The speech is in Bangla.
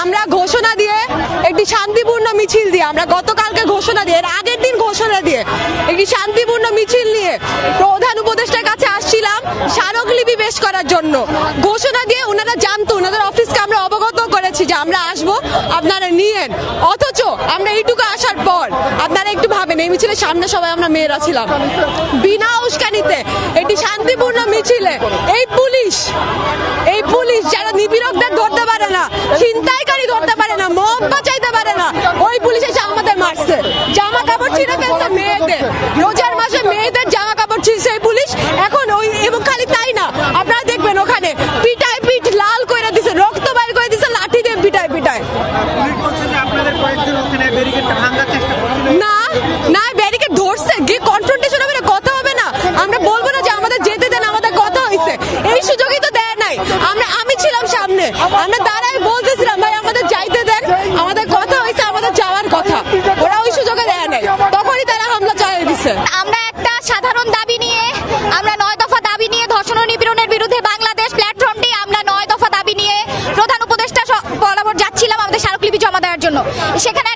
আমরা ঘোষণা দিয়ে একটি শান্তিপূর্ণ মিছিল দিয়ে, আমরা গতকালকে ঘোষণা দিয়ে, এর আগের দিন ঘোষণা দিয়ে একটি শান্তিপূর্ণ মিছিল নিয়ে প্রধান উপদেষ্টার কাছে আসছিলাম স্মারকলিপি পেশ করার জন্য। ঘোষণা দিয়ে ওনারা জানতো, ওনাদের অফিসকে আমরা অবগত করেছি যে আমরা আসবো, আপনারা নিয়েন। অথচ আমরা এইটুকু আসার পর আপনারা একটু ভাবেন, এই মিছিলের সামনে সবাই আমরা মেয়েরা ছিলাম, বিনা উস্কানিতে একটি শান্তিপূর্ণ মিছিলে এই পুলিশ যারা নিপীড়কদের ধরতে পারে না, ছিনতাইকারী ধরতে পারে না, মব বাঁচাইতে পারে না, ওই পুলিশ এসে আমাদের মারছে, জামা কাপড় ছিঁড়ে ফেলছে মেয়েদের, রোজার মাসে মেয়েদের জামা কাপড় ছিঁড়ছে এই পুলিশ। এখন ওই, এবং খালি তাই না, আপনারা দেখবেন ওখানে পিটায় পিঠ লাল করে দিছে, রক্ত বাইর করে দিছে, লাঠি দিয়ে পিটায়। না না, ব্যারিকেড ধরছে, গিয়ে কনফ্রন্টেশন হবে না, কথা হবে না, আমরা বলবো না যে আমাদের যেতে দেন, আমাদের কথা হয়েছে, এই সুযোগই তো দেয় নাই। আমি ছিলাম সামনে, আমরা দাঁড়াই বলতেছিলাম ভাই আমাদের যাইতে দেন, আমাদের কথা হয়েছে, আমাদের যাওয়ার কথা, ওরা ওই সুযোগে দেয় নাই, তখনই তারা হামলা চালিয়ে দিচ্ছে। আমরা একটা সাধারণ দাবি নিয়ে, আমরা 9 দফা দাবি নিয়ে, ধর্ষণ ও নিপীড়নের বিরুদ্ধে বাংলাদেশ প্ল্যাটফর্মটি আমরা 9 দফা দাবি নিয়ে প্রধান উপদেষ্টা বরাবর যাচ্ছিলাম আমাদের স্মারকলিপি জমা দেওয়ার জন্য। সেখানে